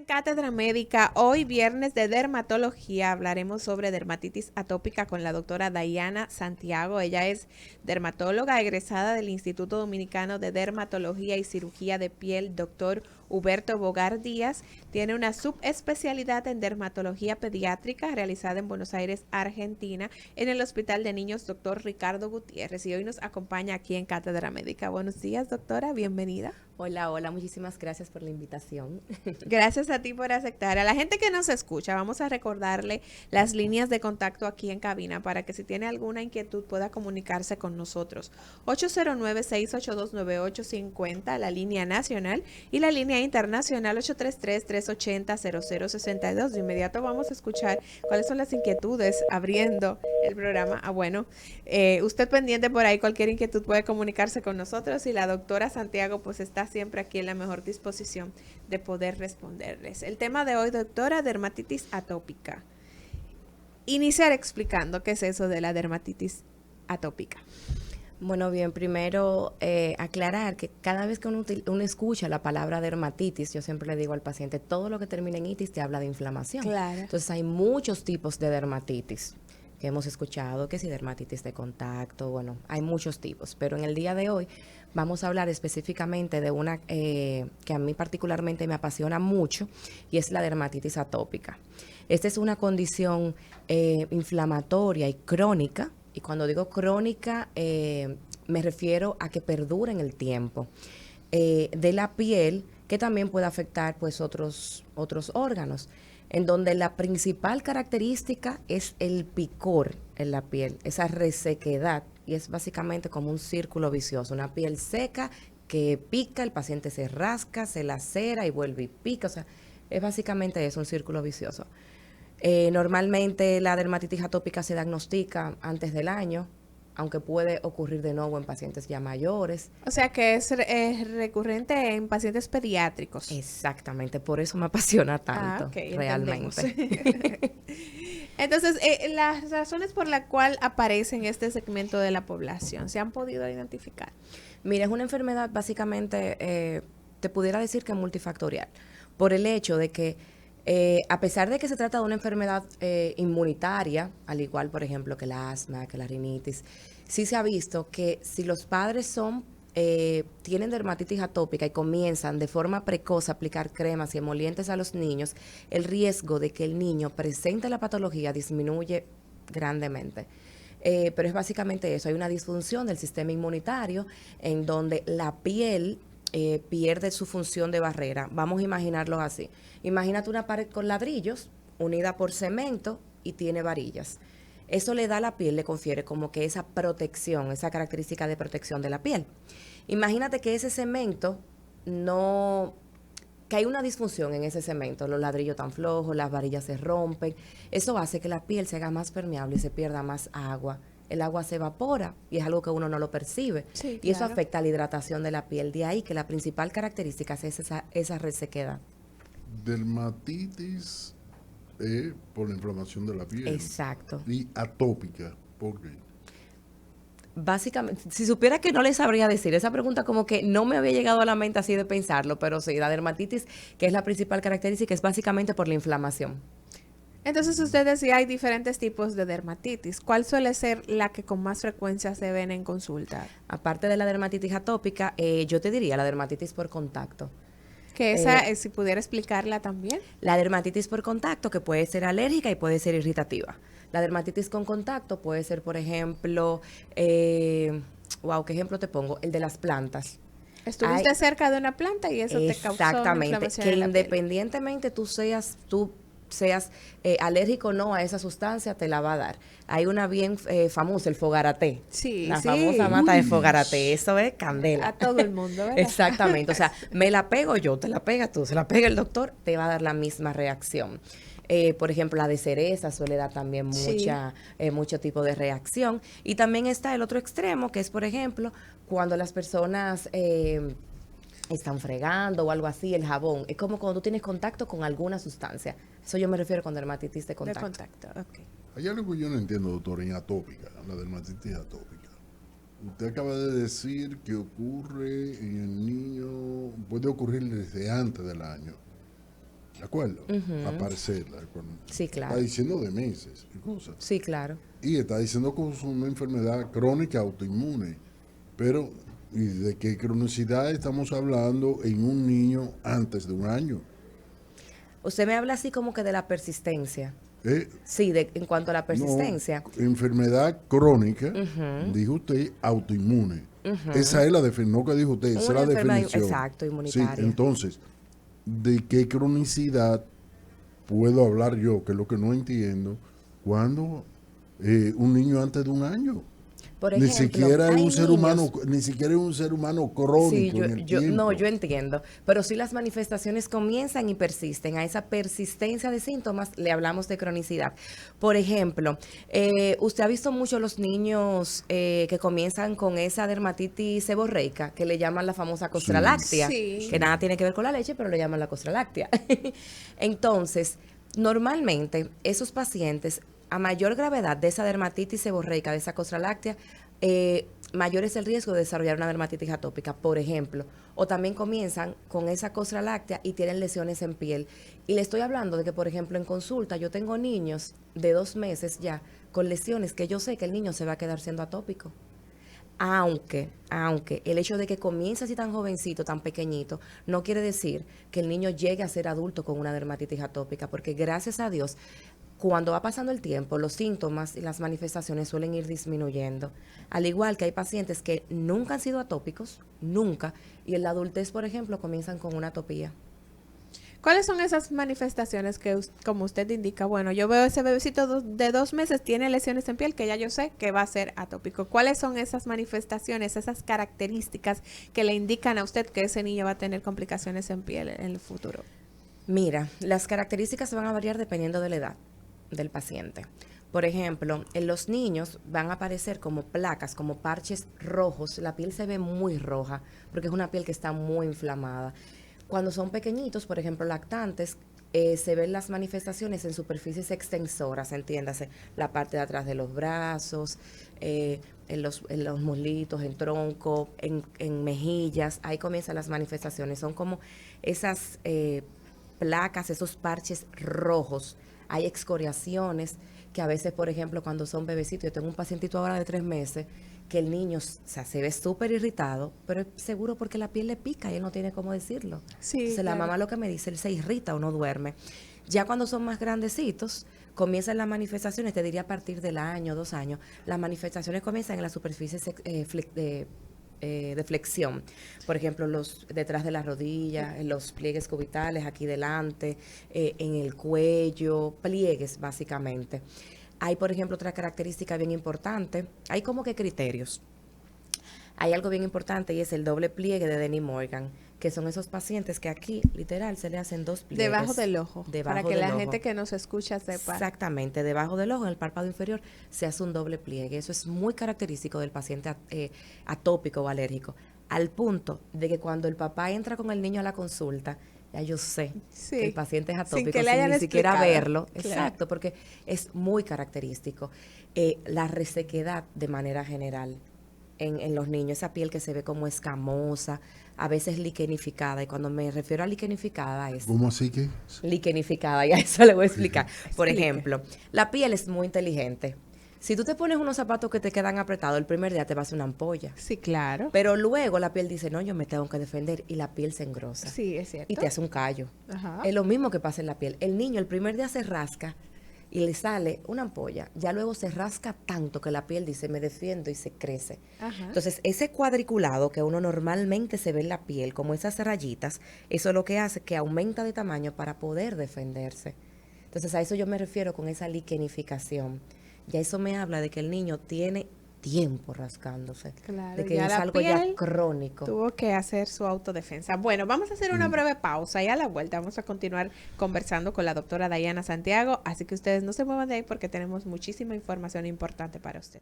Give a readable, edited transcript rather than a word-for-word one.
en Cátedra Médica. Hoy, viernes de dermatología, hablaremos sobre dermatitis atópica con la doctora Dayana Santiago. Ella es dermatóloga egresada del Instituto Dominicano de Dermatología y Cirugía de Piel, doctor Huberto Bogar Díaz. Tiene una subespecialidad en dermatología pediátrica realizada en Buenos Aires, Argentina, en el Hospital de Niños Dr. Ricardo Gutiérrez. Y hoy nos acompaña aquí en Cátedra Médica. Buenos días, doctora. Bienvenida. Hola, hola, muchísimas gracias por la invitación. Gracias a ti por aceptar. A la gente que nos escucha, vamos a recordarle las líneas de contacto aquí en cabina para que si tiene alguna inquietud pueda comunicarse con nosotros. 809-682-9850, la línea nacional, y la línea internacional 833-380-0062. De inmediato vamos a escuchar cuáles son las inquietudes abriendo el programa. Bueno, usted pendiente por ahí, cualquier inquietud puede comunicarse con nosotros y la doctora Santiago pues está siempre aquí en la mejor disposición de poder responderles. El tema de hoy, doctora, dermatitis atópica. Iniciar explicando qué es eso de la dermatitis atópica. Bueno, bien, primero aclarar que cada vez que uno escucha la palabra dermatitis, yo siempre le digo al paciente, todo lo que termina en itis te habla de inflamación. Claro. Entonces hay muchos tipos de dermatitis que hemos escuchado, que si dermatitis de contacto, bueno, hay muchos tipos, pero en el día de hoy vamos a hablar específicamente de una que a mí particularmente me apasiona mucho y es la dermatitis atópica. Esta es una condición inflamatoria y crónica, y cuando digo crónica me refiero a que perdura en el tiempo, de la piel, que también puede afectar pues otros órganos, en donde la principal característica es el picor en la piel, esa resequedad, y es básicamente como un círculo vicioso, una piel seca que pica, el paciente se rasca, se lacera y vuelve y pica, o sea, es básicamente eso, un círculo vicioso. Normalmente la dermatitis atópica se diagnostica antes del año, aunque puede ocurrir de nuevo en pacientes ya mayores. O sea que es recurrente en pacientes pediátricos. Exactamente, por eso me apasiona tanto, Ok, realmente. Entonces, las razones por las cuales aparece en este segmento de la población, ¿se han podido identificar? Mira, es una enfermedad básicamente, te pudiera decir que multifactorial, por el hecho de que a pesar de que se trata de una enfermedad inmunitaria, al igual, por ejemplo, que la asma, que la rinitis, sí se ha visto que si los padres tienen dermatitis atópica y comienzan de forma precoz a aplicar cremas y emolientes a los niños, el riesgo de que el niño presente la patología disminuye grandemente. Pero es básicamente eso, hay una disfunción del sistema inmunitario en donde la piel pierde su función de barrera. Vamos a imaginarlo así. Imagínate una pared con ladrillos unida por cemento y tiene varillas. Eso le da a la piel, le confiere como que esa protección, esa característica de protección de la piel. Imagínate que ese cemento no, que hay una disfunción en ese cemento, los ladrillos tan flojos, las varillas se rompen, eso hace que la piel se haga más permeable y se pierda más agua. El agua se evapora y es algo que uno no lo percibe. Sí, Y eso claro. afecta a la hidratación de la piel. De ahí que la principal característica es esa resequedad. Dermatitis por la inflamación de la piel. Exacto. Y atópica, ¿por qué? Básicamente, si supiera que no le sabría decir, esa pregunta como que no me había llegado a la mente así de pensarlo, pero sí, la dermatitis, que es la principal característica, es básicamente por la inflamación. Entonces usted decía hay diferentes tipos de dermatitis. ¿Cuál suele ser la que con más frecuencia se ven en consulta? Aparte de la dermatitis atópica, yo te diría la dermatitis por contacto. Que esa, si pudiera explicarla también. La dermatitis por contacto, que puede ser alérgica y puede ser irritativa. La dermatitis con contacto puede ser, por ejemplo, wow, ¿qué ejemplo te pongo? El de las plantas. Estuviste cerca de una planta y eso te causó una inflamación que en la piel. independientemente tú seas alérgico o no a esa sustancia, te la va a dar. Hay una bien famosa, el fogaraté. Sí, La sí. famosa mata de fogaraté, eso es candela. A todo el mundo, ¿verdad? Exactamente, o sea, me la pego yo, te la pega tú, se la pega el doctor, te va a dar la misma reacción. Por ejemplo, la de cereza suele dar también Sí. mucho tipo de reacción. Y también está el otro extremo, que es, por ejemplo, cuando las personas están fregando o algo así, el jabón. Es como cuando tú tienes contacto con alguna sustancia. Eso yo me refiero con dermatitis de De contacto. contacto, ok. Hay algo que yo no entiendo, doctor, en atópica, la dermatitis atópica. Usted acaba de decir que ocurre en el niño, puede ocurrir desde antes del año. ¿De acuerdo? Aparecerla. Sí, claro. Está diciendo de meses y cosas. Sí, claro. Y está diciendo que es una enfermedad crónica autoinmune. Pero, ¿y de qué cronicidad estamos hablando en un niño antes de un año? Usted me habla así como que de la persistencia. ¿Eh? Sí, en cuanto a la persistencia. No, enfermedad crónica, dijo usted, autoinmune. Esa es la definición, no que dijo usted, esa es la definición. Exacto, inmunitaria. Sí, entonces, ¿de qué cronicidad puedo hablar yo? Que es lo que no entiendo. Cuando un niño antes de un año. Por ejemplo, ni siquiera es hay un ser niños- humano, ni siquiera es un ser humano crónico Sí, en el tiempo. no, yo entiendo, pero si las manifestaciones comienzan y persisten, a esa persistencia de síntomas le hablamos de cronicidad. Por ejemplo, usted ha visto mucho los niños que comienzan con esa dermatitis seborreica, que le llaman la famosa costra láctea, Sí. que nada tiene que ver con la leche, pero le llaman la costra láctea. Entonces, normalmente esos pacientes, a mayor gravedad de esa dermatitis seborreica, de esa costra láctea, mayor es el riesgo de desarrollar una dermatitis atópica, por ejemplo. O también comienzan con esa costra láctea y tienen lesiones en piel. Y le estoy hablando de que, por ejemplo, en consulta yo tengo niños de 2 meses ya con lesiones que yo sé que el niño se va a quedar siendo atópico. Aunque el hecho de que comience así tan jovencito, tan pequeñito, no quiere decir que el niño llegue a ser adulto con una dermatitis atópica, porque gracias a Dios, cuando va pasando el tiempo, los síntomas y las manifestaciones suelen ir disminuyendo. Al igual que hay pacientes que nunca han sido atópicos, nunca, y en la adultez, por ejemplo, comienzan con una atopía. ¿Cuáles son esas manifestaciones que, como usted indica, bueno, yo veo ese bebecito de 2 meses, tiene lesiones en piel, que ya yo sé que va a ser atópico? ¿Cuáles son esas manifestaciones, esas características que le indican a usted que ese niño va a tener complicaciones en piel en el futuro? Mira, las características van a variar dependiendo de la edad del paciente. Por ejemplo, en los niños van a aparecer como placas, como parches rojos. La piel se ve muy roja porque es una piel que está muy inflamada. Cuando son pequeñitos, por ejemplo, lactantes, se ven las manifestaciones en superficies extensoras, entiéndase, la parte de atrás de los brazos, en los muslitos, en tronco, en mejillas. Ahí comienzan las manifestaciones. Son como esas placas, esos parches rojos. Hay excoriaciones que a veces, por ejemplo, cuando son bebecitos, yo tengo un pacientito ahora de 3 meses, que el niño, o sea, se ve súper irritado, pero es seguro porque la piel le pica y él no tiene cómo decirlo. Sí, Entonces claro. la mamá lo que me dice, él se irrita o no duerme. Ya cuando son más grandecitos, comienzan las manifestaciones, te diría a partir del año, 2 años, las manifestaciones comienzan en las superficies de flexión, por ejemplo, los detrás de la rodilla, en los pliegues cubitales, aquí delante, en el cuello, pliegues básicamente. Hay, por ejemplo, otra característica bien importante, hay como que criterios. Hay algo bien importante y es el doble pliegue de Denny Morgan, que son esos pacientes que aquí, literal, se le hacen 2 pliegues. Debajo del ojo, Debajo para que del la ojo. gente que nos escucha sepa. Exactamente, debajo del ojo, en el párpado inferior, se hace un doble pliegue. Eso es muy característico del paciente atópico o alérgico, al punto de que cuando el papá entra con el niño a la consulta, ya yo sé Sí, que el paciente es sin atópico, que le sin hayan ni siquiera explicado. verlo. Claro. Exacto, porque es muy característico. La resequedad de manera general en los niños, esa piel que se ve como escamosa, a veces liquenificada, y cuando me refiero a liquenificada es ¿Cómo así que? liquenificada, y a eso le voy a explicar. Por Explique. ejemplo, la piel es muy inteligente. Si tú te pones unos zapatos que te quedan apretados, el primer día te va a hacer una ampolla. Sí, claro. Pero luego la piel dice, no, yo me tengo que defender, y la piel se engrosa. Sí, es cierto. Y te hace un callo. Ajá. Es lo mismo que pasa en la piel. El niño el primer día se rasca y le sale una ampolla. Ya luego se rasca tanto que la piel dice, me defiendo, y se crece. Ajá. Entonces, ese cuadriculado que uno normalmente se ve en la piel, como esas rayitas, eso es lo que hace que aumenta de tamaño para poder defenderse. Entonces, a eso yo me refiero con esa liquenificación. Ya eso me habla de que el niño tiene tiempo rascándose. Claro, de que ya es la algo ya piel crónico. Tuvo que hacer su autodefensa. Bueno, vamos a hacer una breve pausa y a la vuelta vamos a continuar conversando con la doctora Dayana Santiago, así que ustedes no se muevan de ahí porque tenemos muchísima información importante para usted.